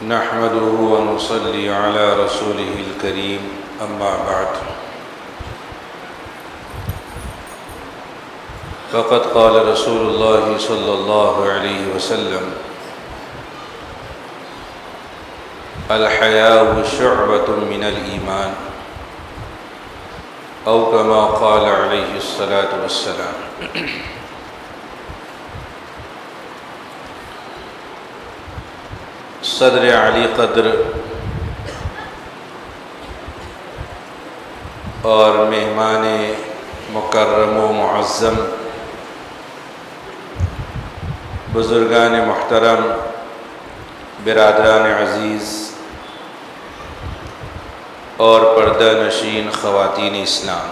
نحمده ونصلي على رسوله الكريم أما بعد فقد قال رسول الله صلى الله عليه وسلم الحياء شعبة من الإيمان أو كما قال عليه الصلاة والسلام۔ صدر علی قدر اور مہمان مکرم و معظم، بزرگان محترم، برادران عزیز اور پردہ نشین خواتین اسلام،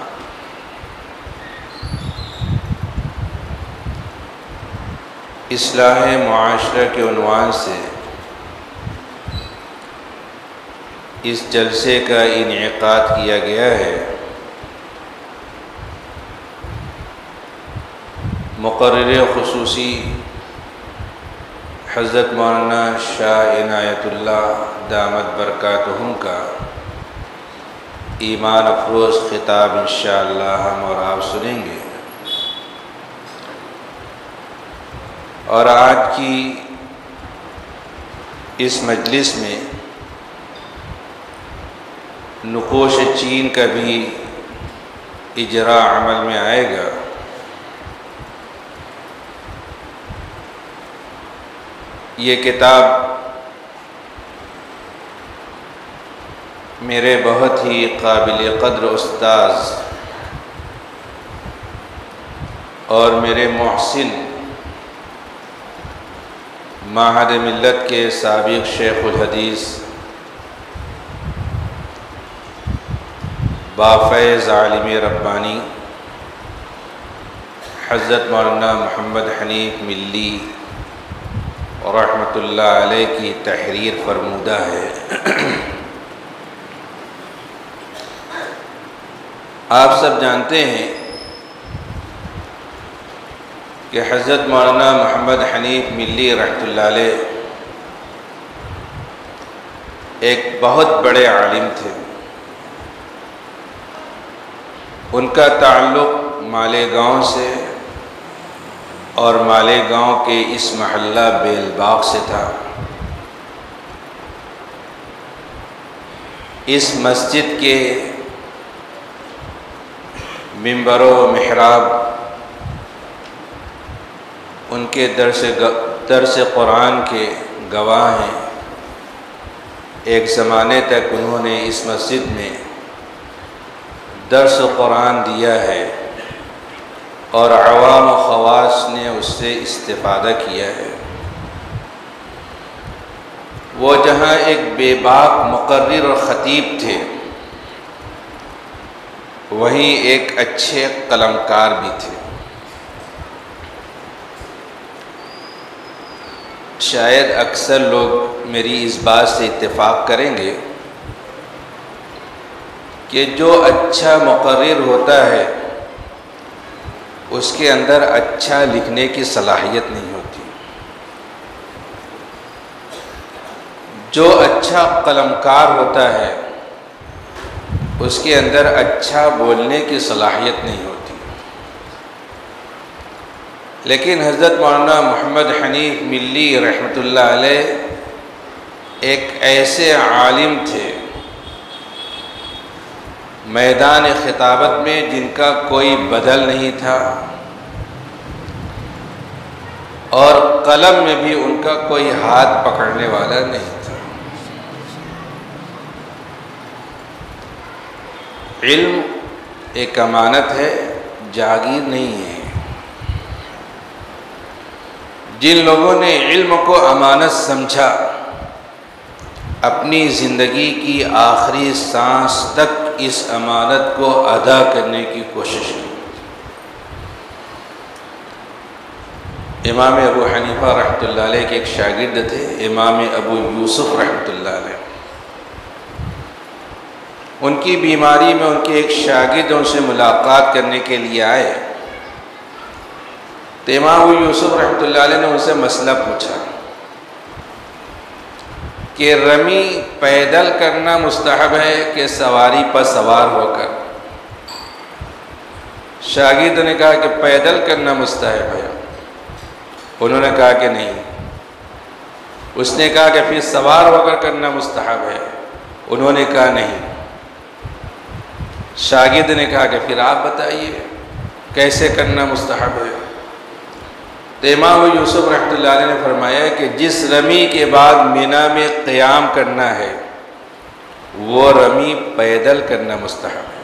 اصلاح معاشرہ کے عنوان سے اس جلسے کا انعقاد کیا گیا ہے۔ مقرر خصوصی حضرت مولانا شاہ عنایت اللہ دامت برکاتہم کا ایمان افروز خطاب انشاءاللہ ہم اور آپ سنیں گے، اور آج کی اس مجلس میں نقوش چین کا بھی اجراء عمل میں آئے گا۔ یہ کتاب میرے بہت ہی قابل قدر استاذ اور میرے محسن معہد ملت کے سابق شیخ الحدیث بافیض عالم ربانی حضرت مولانا محمد حنیف ملی رحمۃ اللہ علیہ کی تحریر فرمودہ ہے۔ آپ سب جانتے ہیں کہ حضرت مولانا محمد حنیف ملی رحمۃ اللہ علیہ ایک بہت بڑے عالم تھے۔ ان کا تعلق مالیگاؤں سے اور مالیگاؤں کے اس محلہ بیل باغ سے تھا۔ اس مسجد کے منبر و محراب ان کے درس قرآن کے گواہ ہیں۔ ایک زمانے تک انہوں نے اس مسجد میں درس قرآن دیا ہے اور عوام و خواص نے اس سے استفادہ کیا ہے۔ وہ جہاں ایک بے باک مقرر اور خطیب تھے، وہیں ایک اچھے قلمکار بھی تھے۔ شاید اکثر لوگ میری اس بات سے اتفاق کریں گے کہ جو اچھا مقرر ہوتا ہے اس کے اندر اچھا لکھنے کی صلاحیت نہیں ہوتی، جو اچھا قلمکار ہوتا ہے اس کے اندر اچھا بولنے کی صلاحیت نہیں ہوتی۔ لیکن حضرت مولانا محمد حنیف ملی رحمۃ اللہ علیہ ایک ایسے عالم تھے میدان خطابت میں جن کا کوئی بدل نہیں تھا، اور قلم میں بھی ان کا کوئی ہاتھ پکڑنے والا نہیں تھا۔ علم ایک امانت ہے، جاگیر نہیں ہے۔ جن لوگوں نے علم کو امانت سمجھا، اپنی زندگی کی آخری سانس تک اس امانت کو ادا کرنے کی کوشش کی۔ امام ابو حنیفہ رحمۃ اللہ علیہ کے ایک شاگرد تھے، امام ابو یوسف رحمۃ اللہ علیہ۔ ان کی بیماری میں ان کے ایک شاگرد ان سے ملاقات کرنے کے لیے آئے تو امام ابو یوسف رحمۃ اللہ علیہ نے ان سے مسئلہ پوچھا کہ رمی پیدل کرنا مستحب ہے کہ سواری پر سوار ہو کر؟ شاگردوں نے کہا کہ پیدل کرنا مستحب ہے، انہوں نے کہا کہ نہیں۔ اس نے کہا کہ پھر سوار ہو کر کرنا مستحب ہے، انہوں نے کہا نہیں۔ شاگرد نے کہا کہ پھر آپ بتائیے کیسے کرنا مستحب ہے؟ تو امام یوسف رحمۃ اللہ علیہ نے فرمایا کہ جس رمی کے بعد مینا میں قیام کرنا ہے وہ رمی پیدل کرنا مستحب ہے،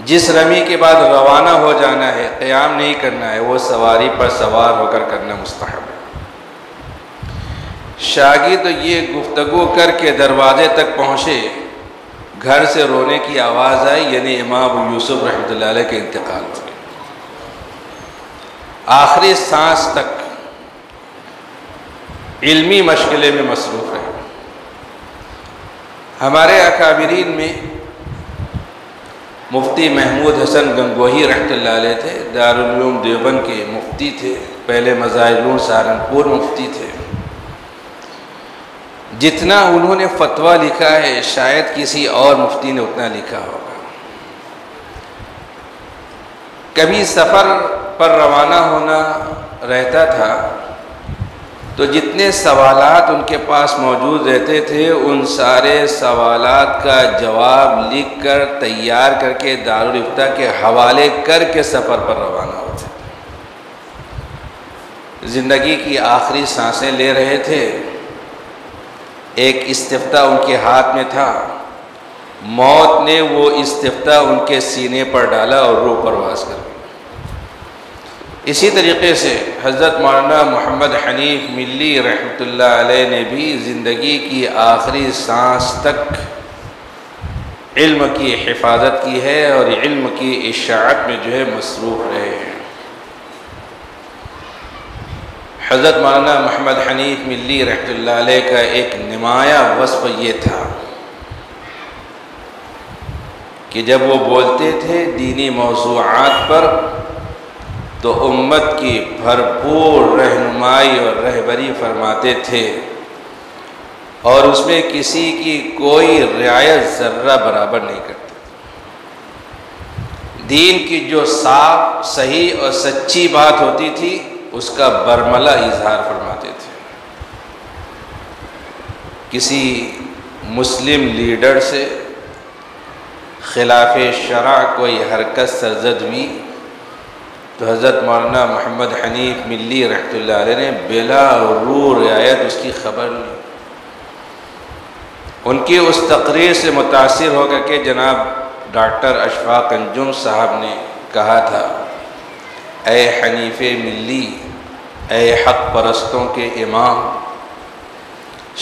جس رمی کے بعد روانہ ہو جانا ہے، قیام نہیں کرنا ہے، وہ سواری پر سوار ہو کر کرنا مستحب ہے۔ شاگرد یہ گفتگو کر کے دروازے تک پہنچے، گھر سے رونے کی آواز آئی، یعنی امام یوسف رحمۃ اللہ علیہ کے انتقال ہو گیا۔ آخری سانس تک علمی مشغلے میں مصروف رہے۔ ہمارے اکابرین میں مفتی محمود حسن گنگوہی رحمۃ اللہ علیہ تھے، دارالعلوم دیوبند کے مفتی تھے، پہلے مظاہرالعلوم سہارنپور مفتی تھے۔ جتنا انہوں نے فتویٰ لکھا ہے شاید کسی اور مفتی نے اتنا لکھا ہوگا۔ کبھی سفر پر روانہ ہونا رہتا تھا تو جتنے سوالات ان کے پاس موجود رہتے تھے ان سارے سوالات کا جواب لکھ کر تیار کر کے دارالفتہ کے حوالے کر کے سفر پر روانہ ہوتے تھے۔ زندگی کی آخری سانسیں لے رہے تھے، ایک استفتاء ان کے ہاتھ میں تھا، موت نے وہ استفتاء ان کے سینے پر ڈالا اور روح پرواز کر گئی۔ اسی طریقے سے حضرت مولانا محمد حنیف ملی رحمۃ اللہ علیہ نے بھی زندگی کی آخری سانس تک علم کی حفاظت کی ہے اور علم کی اشاعت میں جو ہے مصروف رہے ہیں۔ حضرت مولانا محمد حنیف ملی رحمۃ اللہ علیہ کا ایک نمایاں وصف یہ تھا کہ جب وہ بولتے تھے دینی موضوعات پر تو امت کی بھرپور رہنمائی اور رہبری فرماتے تھے، اور اس میں کسی کی کوئی رعایت ذرہ برابر نہیں کرتے۔ دین کی جو صاف، صحیح اور سچی بات ہوتی تھی اس کا برملا اظہار فرماتے تھے۔ کسی مسلم لیڈر سے خلاف شرع کوئی حرکت سرزد ہوئی تو حضرت مولانا محمد حنیف ملی رحمۃ اللہ علیہ نے بلا رو رعایت اس کی خبر لی۔ ان کی اس تقریر سے متاثر ہو کر کے جناب ڈاکٹر اشفاق انجم صاحب نے کہا تھا، اے حنیف ملی، اے حق پرستوں کے امام،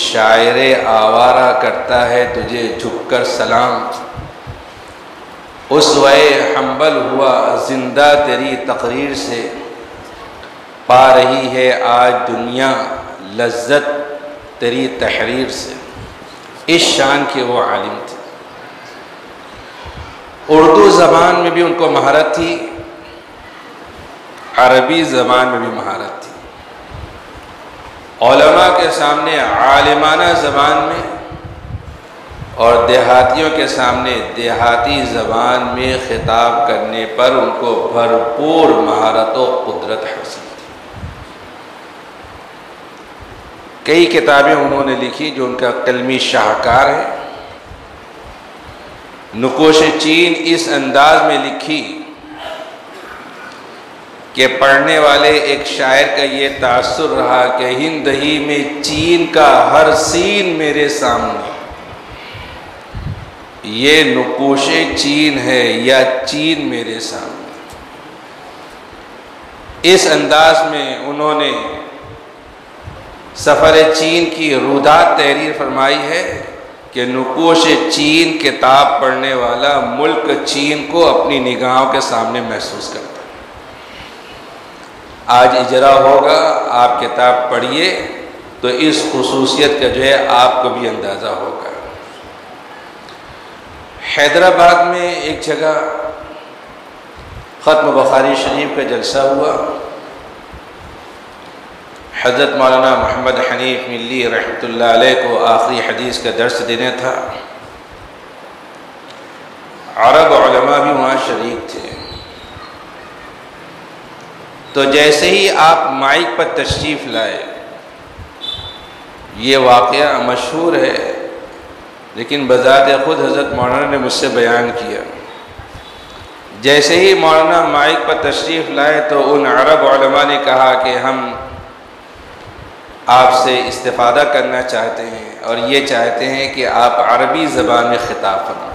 شاعر آوارہ کرتا ہے تجھے جھک کر سلام، اسوہ حنبل ہوا زندہ تیری تقریر سے، پا رہی ہے آج دنیا لذت تیری تحریر سے۔ اس شان کے وہ عالم تھے۔ اردو زبان میں بھی ان کو مہارت تھی، عربی زبان میں بھی مہارت تھی۔ علماء کے سامنے عالمانہ زبان میں اور دیہاتیوں کے سامنے دیہاتی زبان میں خطاب کرنے پر ان کو بھرپور مہارت و قدرت حاصل تھی۔ کئی کتابیں انہوں نے لکھی جو ان کا قلمی شاہکار ہے۔ نقوش چین اس انداز میں لکھی کہ پڑھنے والے ایک شاعر کا یہ تاثر رہا کہ ہند ہی میں چین کا ہر سین میرے سامنے، یہ نقوش چین ہے یا چین میرے سامنے۔ اس انداز میں انہوں نے سفر چین کی رودات تحریر فرمائی ہے کہ نقوش چین کتاب پڑھنے والا ملک چین کو اپنی نگاہوں کے سامنے محسوس کرتا ہے۔ آج اجرا ہوگا، آپ کتاب پڑھیے تو اس خصوصیت کا جو ہے آپ کو بھی اندازہ ہوگا۔ حیدرآباد میں ایک جگہ ختم بخاری شریف کا جلسہ ہوا۔ حضرت مولانا محمد حنیف ملی رحمۃ اللہ علیہ کو آخری حدیث کا درس دینا تھا۔ عرب علماء بھی وہاں شریک تھے۔ تو جیسے ہی آپ مائک پر تشریف لائے، یہ واقعہ مشہور ہے لیکن بذات خود حضرت مولانا نے مجھ سے بیان کیا۔ جیسے ہی مولانا مائک پر تشریف لائے تو ان عرب علماء نے کہا کہ ہم آپ سے استفادہ کرنا چاہتے ہیں اور یہ چاہتے ہیں کہ آپ عربی زبان میں خطاب فرمائیں۔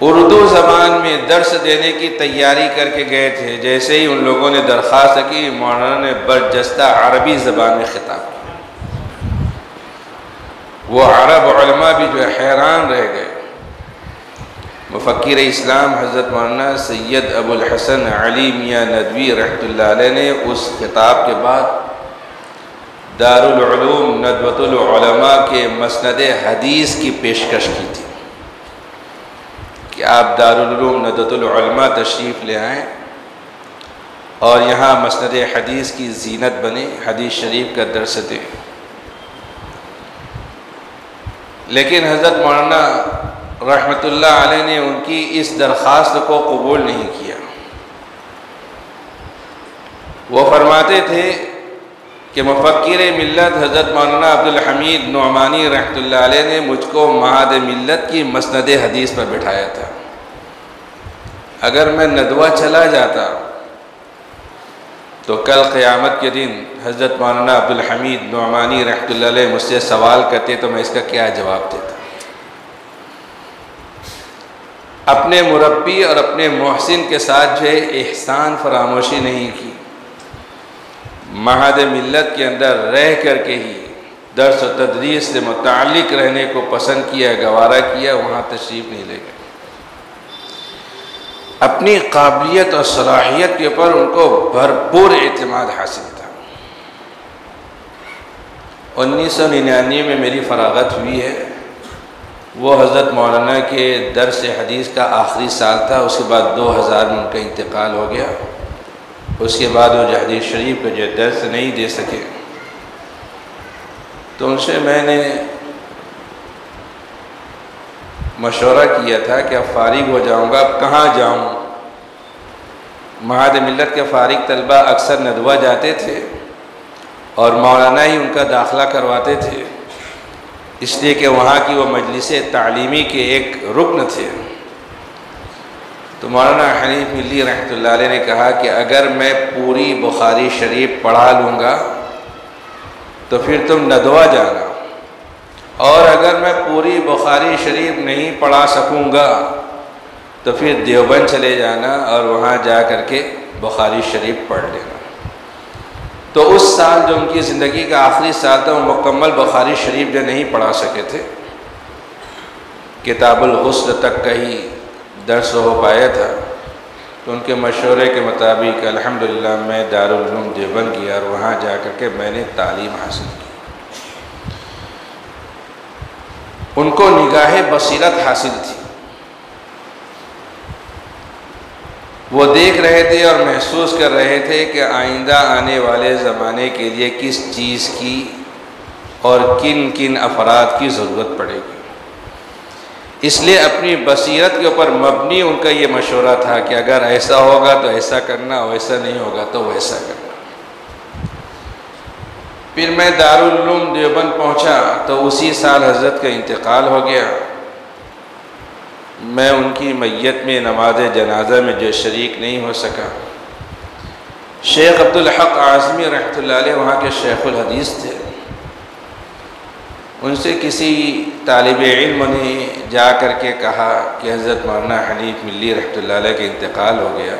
اردو زبان میں درس دینے کی تیاری کر کے گئے تھے، جیسے ہی ان لوگوں نے درخواست کی، مولانا نے برجستہ عربی زبان میں خطاب کیا۔ وہ عرب علماء بھی جو حیران رہ گئے۔ مفکر اسلام حضرت مولانا سید ابو الحسن علی میاں ندوی رحمۃ اللہ علیہ نے اس خطاب کے بعد دارالعلوم ندوۃ العلماء کے مسند حدیث کی پیشکش کی تھی کہ آپ دارالعلوم ندوۃ العلماء تشریف لے آئیں اور یہاں مسند حدیث کی زینت بنے، حدیث شریف کا درس دیں۔ لیکن حضرت مولانا رحمۃ اللہ علیہ نے ان کی اس درخواست کو قبول نہیں کیا۔ وہ فرماتے تھے کہ مفکر ملت حضرت مولانا عبدالحمید نعمانی رحمۃ اللہ علیہ نے مجھ کو معاد ملت کی مسند حدیث پر بٹھایا تھا۔ اگر میں ندوہ چلا جاتا تو کل قیامت کے دن حضرت مولانا عبدالحمید نعمانی رحمۃ اللہ علیہ مجھ سے سوال کرتے تو میں اس کا کیا جواب دیتا؟ اپنے مربی اور اپنے محسن کے ساتھ جو ہے احسان فراموشی نہیں کی، معہد ملت کے اندر رہ کر کے ہی درس و تدریس سے متعلق رہنے کو پسند کیا، گوارا کیا، وہاں تشریف نہیں لے گئے۔ اپنی قابلیت اور صلاحیت کے اوپر ان کو بھرپور اعتماد حاصل تھا۔ 1999 میں میری فراغت ہوئی ہے، وہ حضرت مولانا کے درس حدیث کا آخری سال تھا۔ اس کے بعد 2000 میں ان کا انتقال ہو گیا۔ اس کے بعد وہ حدیث شریف کو جو درس نہیں دے سکے، تو ان سے میں نے مشورہ کیا تھا کہ اب فارغ ہو جاؤں گا، اب کہاں جاؤں؟ معہد ملت کے فارغ طلبہ اکثر ندوہ جاتے تھے اور مولانا ہی ان کا داخلہ کرواتے تھے، اس لیے کہ وہاں کی وہ مجلس تعلیمی کے ایک رکن تھے۔ تو مولانا حنیف ملی رحمۃ اللہ علیہ نے کہا کہ اگر میں پوری بخاری شریف پڑھا لوں گا تو پھر تم ندوہ جانا، اور اگر میں پوری بخاری شریف نہیں پڑھا سکوں گا تو پھر دیوبند چلے جانا اور وہاں جا کر کے بخاری شریف پڑھ لینا۔ تو اس سال جو ان کی زندگی کا آخری سال تھا، وہ مکمل بخاری شریف جو نہیں پڑھا سکے تھے، کتاب الغسل تک کا ہی درس ہو پایا تھا۔ تو ان کے مشورے کے مطابق الحمدللہ میں دارالعلوم دیوبند گیا اور وہاں جا کر کے میں نے تعلیم حاصل کی۔ ان کو نگاہ بصیرت حاصل تھی، وہ دیکھ رہے تھے اور محسوس کر رہے تھے کہ آئندہ آنے والے زمانے کے لیے کس چیز کی اور کن کن افراد کی ضرورت پڑے گی۔ اس لیے اپنی بصیرت کے اوپر مبنی ان کا یہ مشورہ تھا کہ اگر ایسا ہوگا تو ایسا کرنا، ویسا نہیں ہوگا تو ویسا کرنا۔ پھر میں دارالعلوم دیوبند پہنچا تو اسی سال حضرت کا انتقال ہو گیا۔ میں ان کی میت میں نماز جنازہ میں جو شریک نہیں ہو سکا۔ شیخ عبدالحق اعظمی رحمۃ اللہ علیہ وہاں کے شیخ الحدیث تھے، ان سے کسی طالب علم نے جا کر کے کہا کہ حضرت مولانا حنیف ملی رحمۃ اللہ علیہ کا انتقال ہو گیا۔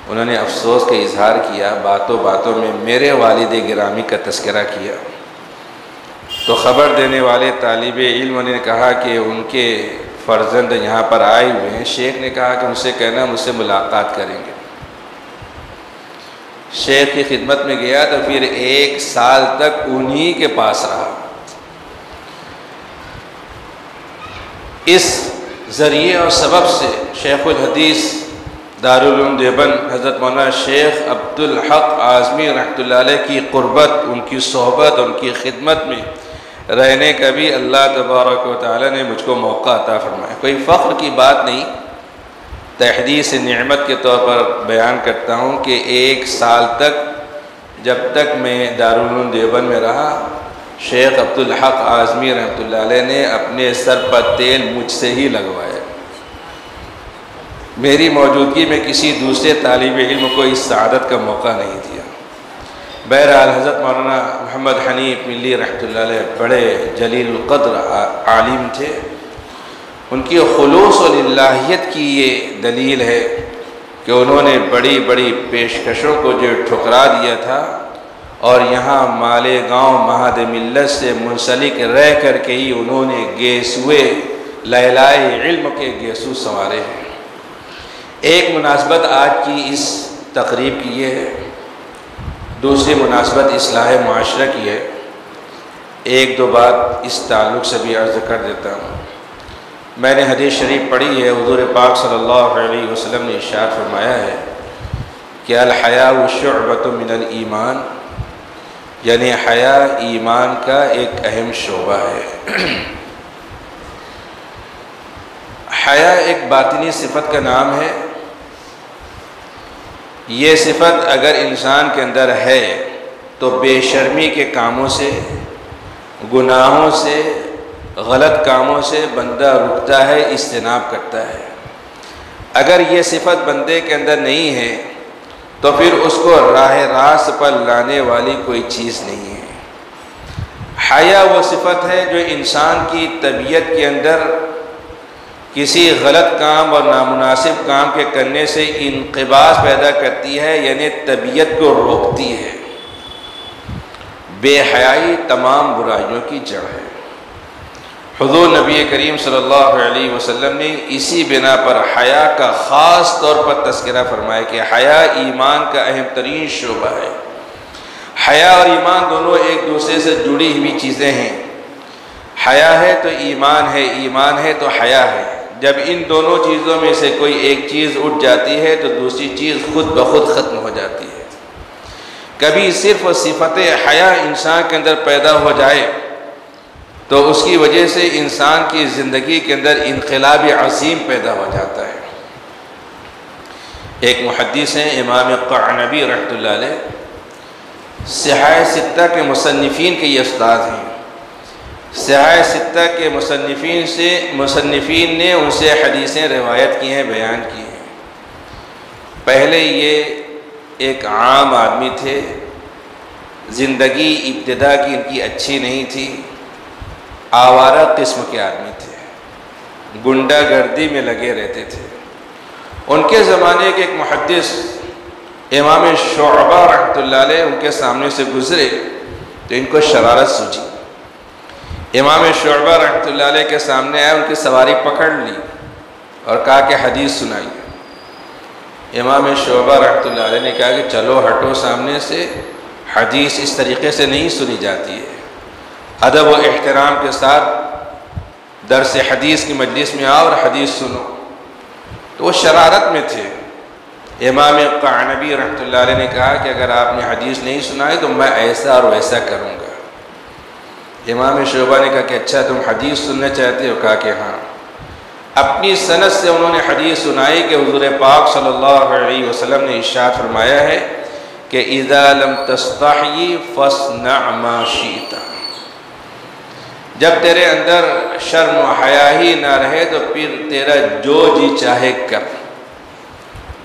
انہوں نے افسوس کا اظہار کیا، باتوں باتوں میں میرے والد گرامی کا تذکرہ کیا۔ تو خبر دینے والے طالب علم نے کہا کہ ان کے فرزند یہاں پر آئے ہوئے ہیں۔ شیخ نے کہا کہ ان سے کہنا مجھ سے ملاقات کریں گے۔ شیخ کی خدمت میں گیا تو پھر 1 سال تک انہی کے پاس رہا۔ اس ذریعے اور سبب سے شیخ الحدیث دارالعلوم دیوبند حضرت مولانا شیخ عبدالحق اعظمی رحمۃ اللہ علیہ کی قربت، ان کی صحبت، ان کی خدمت میں رہنے کا بھی اللہ تبارک و تعالی نے مجھ کو موقع عطا فرمایا۔ کوئی فخر کی بات نہیں، تحدیث نعمت کے طور پر بیان کرتا ہوں کہ 1 سال تک جب تک میں دارالعلوم دیوبند میں رہا، شیخ عبدالحق اعظمی رحمۃ اللہ علیہ نے اپنے سر پر تیل مجھ سے ہی لگوایا۔ میری موجودگی میں کسی دوسرے طالب علم کو اس سعادت کا موقع نہیں دیا۔ بہرحال حضرت مولانا محمد حنیف ملی رحمۃ اللہ علیہ بڑے جلیل القدر عالم تھے، ان کی خلوص و للہیت کی یہ دلیل ہے کہ انہوں نے بڑی بڑی پیشکشوں کو جو ٹھکرا دیا تھا اور یہاں مالیگاؤں مہد ملت سے منسلک رہ کر کے ہی انہوں نے گیسوئے لیلائے علم کے گیسو سنوارے ہیں۔ ایک مناسبت آج کی اس تقریب کی یہ ہے، دوسری مناسبت اصلاح معاشرہ کی ہے۔ 1-2 بات اس تعلق سے بھی عرض کر دیتا ہوں۔ میں نے حدیث شریف پڑھی ہے، حضور پاک صلی اللہ علیہ وسلم نے ارشاد فرمایا ہے کہ الحیاء شعبۃ من الایمان، یعنی حیا ایمان کا ایک اہم شعبہ ہے۔ حیا ایک باطنی صفت کا نام ہے۔ یہ صفت اگر انسان کے اندر ہے تو بے شرمی کے کاموں سے، گناہوں سے، غلط کاموں سے بندہ رکتا ہے، اجتناب کرتا ہے۔ اگر یہ صفت بندے کے اندر نہیں ہے تو پھر اس کو راہ راست پر لانے والی کوئی چیز نہیں ہے۔ حیا وہ صفت ہے جو انسان کی طبیعت کے اندر کسی غلط کام اور نامناسب کام کے کرنے سے انقباض پیدا کرتی ہے، یعنی طبیعت کو روکتی ہے۔ بے حیائی تمام برائیوں کی جڑ ہے۔ حضور نبی کریم صلی اللہ علیہ وسلم نے اسی بنا پر حیا کا خاص طور پر تذکرہ فرمایا کہ حیا ایمان کا اہم ترین شعبہ ہے۔ حیا اور ایمان دونوں ایک دوسرے سے جڑی ہوئی چیزیں ہیں۔ حیا ہے تو ایمان ہے، ایمان ہے تو حیا ہے۔ جب ان دونوں چیزوں میں سے کوئی ایک چیز اٹھ جاتی ہے تو دوسری چیز خود بخود ختم ہو جاتی ہے۔ کبھی صرف صفت حیا انسان کے اندر پیدا ہو جائے تو اس کی وجہ سے انسان کی زندگی کے اندر انقلاب عظیم پیدا ہو جاتا ہے۔ ایک محدث ہیں امام قعنبی رحمۃ اللہ علیہ، صحاح ستہ کے مصنفین کے یہ استاد ہیں۔ صحاح ستہ کے مصنفین نے ان سے حدیثیں روایت کی ہیں، بیان کی ہیں۔ پہلے یہ ایک عام آدمی تھے، زندگی ابتدا کی ان کی اچھی نہیں تھی، آوارہ قسم کے آدمی تھے، گنڈا گردی میں لگے رہتے تھے۔ ان کے زمانے کے ایک محدث امام شعبہ رحمۃ اللہ علیہ ان کے سامنے سے گزرے تو ان کو شرارت سوچی۔ امام شعبہ رحمۃ اللہ علیہ کے سامنے آئے، ان کی سواری پکڑ لی اور کہا کہ حدیث سنائیے۔ امام شعبہ رحمۃ اللہ علیہ نے کہا کہ چلو ہٹو سامنے سے، حدیث اس طریقے سے نہیں سنی جاتی ہے، ادب و احترام کے ساتھ درس حدیث کی مجلس میں آؤ اور حدیث سنو۔ تو وہ شرارت میں تھے۔ امام قعنبی رحمۃ اللہ علیہ نے کہا کہ اگر آپ نے حدیث نہیں سنائی تو میں ایسا اور ویسا کروں گا۔ امام شعبہ نے کہا کہ اچھا تم حدیث سننا چاہتے ہو؟ کہا کہ ہاں۔ اپنی سند سے انہوں نے حدیث سنائی کہ حضور پاک صلی اللہ علیہ وسلم نے ارشاد فرمایا ہے کہ اذا لم تستحی فاصنع ما شئت، جب تیرے اندر شرم و حیا ہی نہ رہے تو پھر تیرا جو جی چاہے کر۔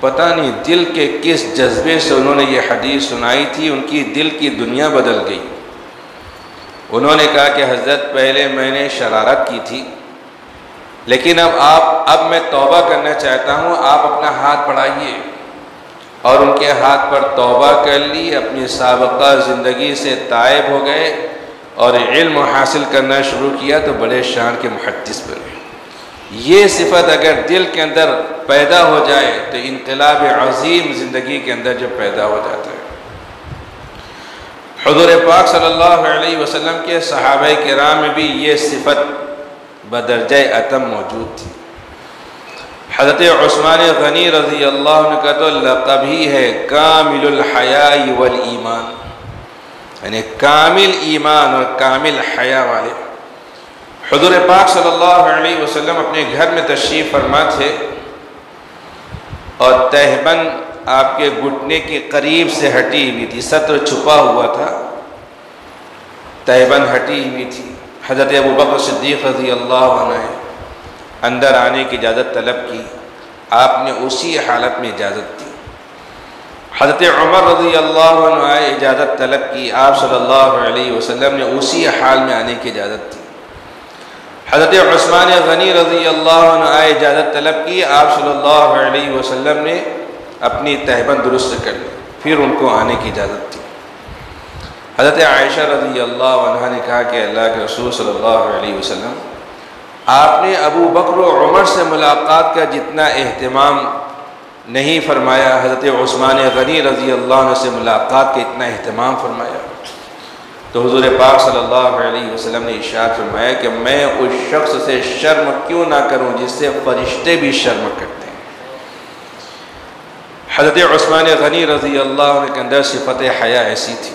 پتہ نہیں دل کے کس جذبے سے انہوں نے یہ حدیث سنائی تھی، ان کی دل کی دنیا بدل گئی۔ انہوں نے کہا کہ حضرت پہلے میں نے شرارت کی تھی، لیکن اب میں توبہ کرنا چاہتا ہوں، آپ اپنا ہاتھ بڑھائیے۔ اور ان کے ہاتھ پر توبہ کر لی، اپنی سابقہ زندگی سے تائب ہو گئے اور علم حاصل کرنا شروع کیا تو بڑے شان کے محدث بنے۔ یہ صفت اگر دل کے اندر پیدا ہو جائے تو انقلاب عظیم زندگی کے اندر جب پیدا ہو جاتا ہے۔ حضور پاک صلی اللہ علیہ وسلم کے صحابہ کرام میں بھی یہ صفت بدرجہ اتم موجود تھی۔ حضرت عثمان غنی رضی اللہ عنہ کا تو لقب ہی ہے کامل الحیاء والایمان، یعنی کامل ایمان اور کامل حیا والے۔ حضور پاک صلی اللہ علیہ وسلم اپنے گھر میں تشریف فرما تھے اور تہبند آپ کے گھٹنے کے قریب سے ہٹی ہوئی تھی، ستر چھپا ہوا تھا، تہبند ہٹی ہوئی تھی۔ حضرت ابوبکر صدیق رضی اللہ عنہ اندر آنے کی اجازت طلب کی، آپ نے اسی حالت میں اجازت دی۔ حضرت عمر رضی اللہ عنہ آئے، اجازت طلب کی، آپ صلی اللہ علیہ وسلم نے اسی حال میں آنے کی اجازت دی۔ حضرت عثمان غنی رضی اللہ عنہ آئے، اجازت طلب کی، آپ صلی اللہ علیہ وسلم نے اپنی تہبند درست کر لی، پھر ان کو آنے کی اجازت دی۔ حضرت عائشہ رضی اللہ عنہ نے کہا کہ اللہ کے رسول صلی اللہ علیہ وسلم، آپ نے ابو بکر و عمر سے ملاقات کا جتنا اہتمام نہیں فرمایا، حضرت عثمان غنی رضی اللہ عنہ سے ملاقات کا اتنا اہتمام فرمایا۔ تو حضور پاک صلی اللہ علیہ وسلم نے ارشاد فرمایا کہ میں اس شخص سے شرم کیوں نہ کروں جس سے فرشتے بھی شرم کرتے ہیں۔ حضرت عثمان غنی رضی اللہ عنہ کے اندر صفت حیا ایسی تھی۔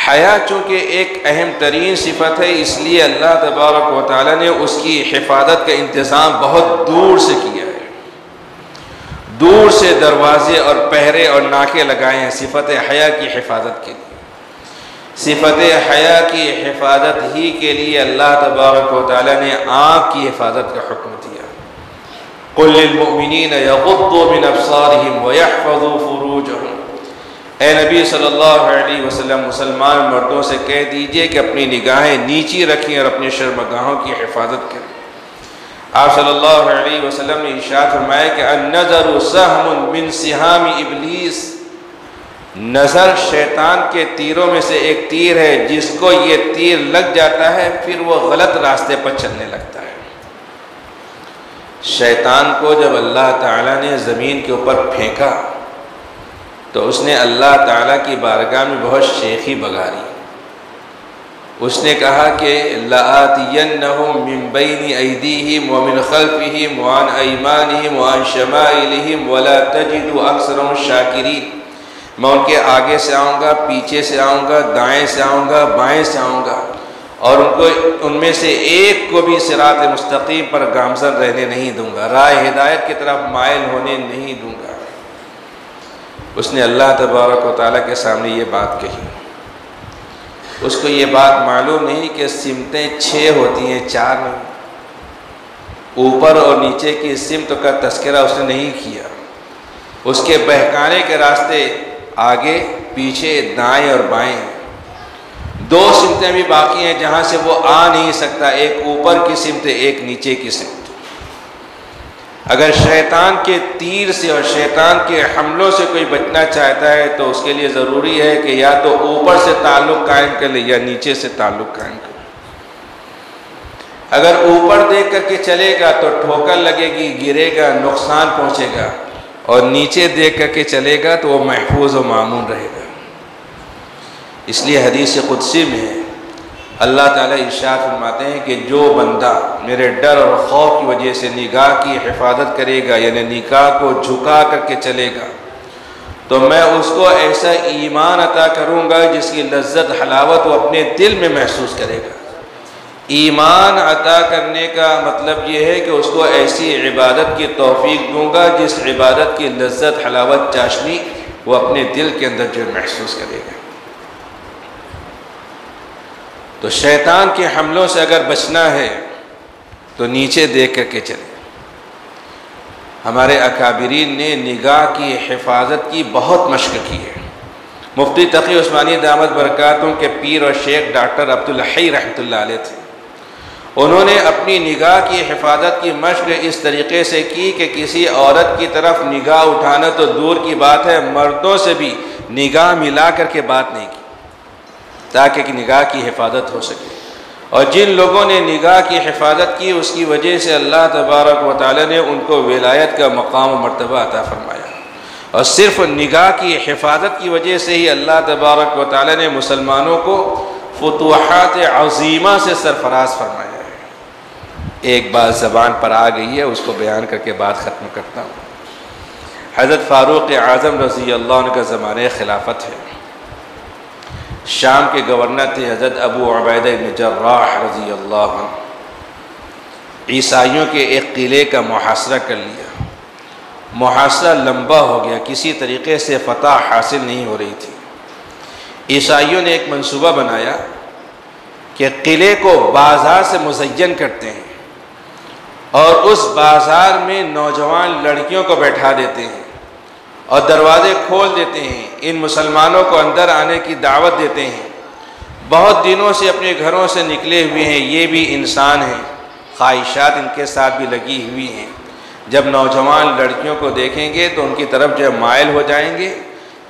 حیا چونکہ ایک اہم ترین صفت ہے، اس لیے اللہ تبارک و تعالیٰ نے اس کی حفاظت کا انتظام بہت دور سے کیا ہے، دور سے دروازے اور پہرے اور ناکے لگائے ہیں صفت حیا کی حفاظت کے لیے۔ صفت حیا کی حفاظت ہی کے لیے اللہ تبارک و تعالیٰ نے آنکھ کی حفاظت کا حکم دیا۔ قُلْ لِلْمُؤْمِنِينَ يَغُضُّوا مِنْ أَبْصَارِهِمْ وَيَحْفَظُوا فُرُوجَهُمْ، اے نبی صلی اللہ علیہ وسلم مسلمان مردوں سے کہہ دیجئے کہ اپنی نگاہیں نیچی رکھیں اور اپنی شرمگاہوں کی حفاظت کریں۔ آپ صلی اللہ علیہ وسلم نے ارشاد فرمایا کہ النظر سہم من سہام ابلیس، نظر شیطان کے تیروں میں سے ایک تیر ہے، جس کو یہ تیر لگ جاتا ہے پھر وہ غلط راستے پر چلنے لگتا ہے۔ شیطان کو جب اللہ تعالیٰ نے زمین کے اوپر پھینکا تو اس نے اللہ تعالیٰ کی بارگاہ میں بہت شیخی بگاری۔ اس نے کہا کہ لَآتِيَنَّهُمْ مِنْ بَيْنِ أَيْدِيهِمْ وَمِنْ خَلْفِهِمْ وَعَنْ أَيْمَانِهِمْ وَعَنْ شَمَائِلِهِمْ وَلَا تَجِدُ أَكْثَرَهُمْ شَاكِرِينَ، میں ان کے آگے سے آؤں گا، پیچھے سے آؤں گا، دائیں سے آؤں گا، بائیں سے آؤں گا، اور ان میں سے ایک کو بھی صراط مستقیم پر گامزن رہنے نہیں دوں گا، راہ ہدایت کی طرف مائل ہونے نہیں دوں گا۔ اس نے اللہ تبارک و تعالیٰ کے سامنے یہ بات کہی۔ اس کو یہ بات معلوم نہیں کہ سمتیں 6 ہوتی ہیں، 4 نہیں۔ اوپر اور نیچے کی سمت کا تذکرہ اس نے نہیں کیا۔ اس کے بہکانے کے راستے آگے، پیچھے، دائیں اور بائیں، 2 سمتیں بھی باقی ہیں جہاں سے وہ آ نہیں سکتا، ایک اوپر کی سمت، ایک نیچے کی سمت۔ اگر شیطان کے تیر سے اور شیطان کے حملوں سے کوئی بچنا چاہتا ہے تو اس کے لیے ضروری ہے کہ یا تو اوپر سے تعلق قائم کر لے یا نیچے سے تعلق قائم کر لے۔ اگر اوپر دیکھ کر کے چلے گا تو ٹھوکر لگے گی، گرے گا، نقصان پہنچے گا، اور نیچے دیکھ کر کے چلے گا تو وہ محفوظ و معمون رہے گا۔ اس لیے حدیث قدسی میں اللہ تعالیٰ ارشاد فرماتے ہیں کہ جو بندہ میرے ڈر اور خوف کی وجہ سے نگاہ کی حفاظت کرے گا، یعنی نگاہ کو جھکا کر کے چلے گا، تو میں اس کو ایسا ایمان عطا کروں گا جس کی لذت حلاوت وہ اپنے دل میں محسوس کرے گا۔ ایمان عطا کرنے کا مطلب یہ ہے کہ اس کو ایسی عبادت کی توفیق دوں گا جس عبادت کی لذت حلاوت چاشنی وہ اپنے دل کے اندر جو محسوس کرے گا۔ تو شیطان کے حملوں سے اگر بچنا ہے تو نیچے دیکھ کر کے چلے۔ ہمارے اکابرین نے نگاہ کی حفاظت کی بہت مشق کی ہے۔ مفتی تقی عثمانی دامت برکاتہم کے پیر اور شیخ ڈاکٹر عبدالحی رحمۃ اللہ علیہ تھے۔ انہوں نے اپنی نگاہ کی حفاظت کی مشق اس طریقے سے کی کہ کسی عورت کی طرف نگاہ اٹھانا تو دور کی بات ہے، مردوں سے بھی نگاہ ملا کر کے بات نہیں کی تاکہ کہ نگاہ کی حفاظت ہو سکے۔ اور جن لوگوں نے نگاہ کی حفاظت کی اس کی وجہ سے اللہ تبارک و تعالیٰ نے ان کو ولایت کا مقام و مرتبہ عطا فرمایا، اور صرف نگاہ کی حفاظت کی وجہ سے ہی اللہ تبارک و تعالیٰ نے مسلمانوں کو فتوحات عظیمہ سے سرفراز فرمایا ہے۔ ایک بات زبان پر آ گئی ہے، اس کو بیان کر کے بات ختم کرتا ہوں۔ حضرت فاروق اعظم رضی اللہ عنہ کا زمانہ خلافت ہے۔ شام کے گورنر تھے حضرت ابو عبیدہ بن جراح رضی اللہ عنہ۔ عیسائیوں کے ایک قلعے کا محاصرہ کر لیا۔ محاصرہ لمبا ہو گیا، کسی طریقے سے فتح حاصل نہیں ہو رہی تھی۔ عیسائیوں نے ایک منصوبہ بنایا کہ قلعے کو بازار سے مزین کرتے ہیں اور اس بازار میں نوجوان لڑکیوں کو بیٹھا دیتے ہیں اور دروازے کھول دیتے ہیں، ان مسلمانوں کو اندر آنے کی دعوت دیتے ہیں۔ بہت دنوں سے اپنے گھروں سے نکلے ہوئے ہیں، یہ بھی انسان ہیں، خواہشات ان کے ساتھ بھی لگی ہوئی ہیں۔ جب نوجوان لڑکیوں کو دیکھیں گے تو ان کی طرف جو مائل ہو جائیں گے،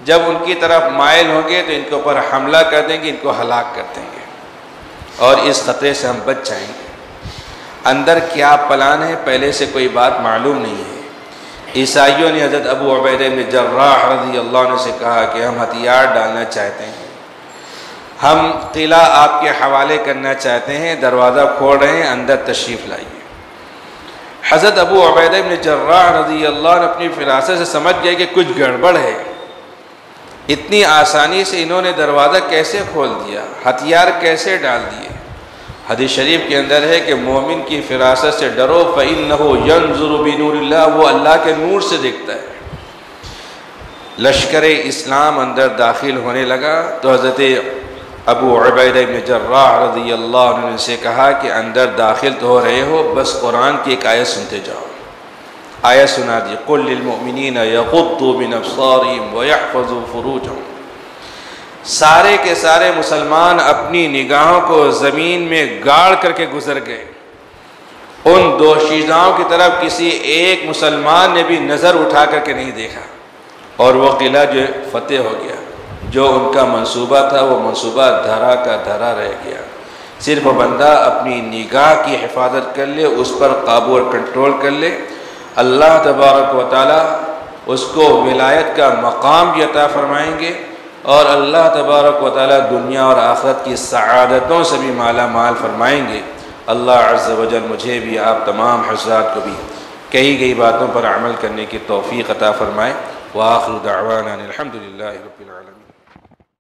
جب ان کی طرف مائل ہوں گے تو ان کے اوپر حملہ کر دیں گے، ان کو ہلاک کر دیں گے اور اس خطرے سے ہم بچ جائیں گے۔ اندر کیا پلان ہے پہلے سے کوئی بات معلوم نہیں ہے۔ عیسائیوں نے حضرت ابو عبیدہ بن جراح رضی اللہ عنہ سے کہا کہ ہم ہتھیار ڈالنا چاہتے ہیں، ہم قلعہ آپ کے حوالے کرنا چاہتے ہیں، دروازہ کھول رہے ہیں، اندر تشریف لائیے۔ حضرت ابو عبیدہ بن جراح رضی اللہ عنہ اپنی فراست سے سمجھ گئے کہ کچھ گڑبڑ ہے، اتنی آسانی سے انہوں نے دروازہ کیسے کھول دیا، ہتھیار کیسے ڈال دیے۔ حدیث شریف کے اندر ہے کہ مومن کی فراست سے ڈرو فَإِنَّهُ يَنْظُرُ بِنُورِ اللَّهِ، وہ اللہ کے نور سے دیکھتا ہے۔ لشکر اسلام اندر داخل ہونے لگا تو حضرت ابو عبیدہ بن جراح رضی اللہ عنہ نے سے کہا کہ اندر داخل تو ہو رہے ہو، بس قرآن کی ایک آیت سنتے جاؤ۔ آیت سنا دی، قُلْ لِلْمُؤْمِنِينَ يَغُضُّوا مِنْ أَبْصَارِهِمْ وَيَحْفَظُوا فُرُوجَهُمْ۔ سارے کے سارے مسلمان اپنی نگاہوں کو زمین میں گاڑ کر کے گزر گئے۔ ان دو شیزاؤں کی طرف کسی ایک مسلمان نے بھی نظر اٹھا کر کے نہیں دیکھا، اور وہ قلعہ جو فتح ہو گیا۔ جو ان کا منصوبہ تھا وہ منصوبہ دھرا کا دھرا رہ گیا۔ صرف بندہ اپنی نگاہ کی حفاظت کر لے، اس پر قابو اور کنٹرول کر لے، اللہ تبارک و تعالی اس کو ولایت کا مقام بھی عطا فرمائیں گے، اور اللہ تبارک و تعالی دنیا اور آخرت کی سعادتوں سے بھی مالا مال فرمائیں گے۔ اللہ عز و جل مجھے بھی، آپ تمام حضرات کو بھی کہی گئی باتوں پر عمل کرنے کی توفیق عطا فرمائے۔ وآخر دعوانا الحمدللہ رب العالمین۔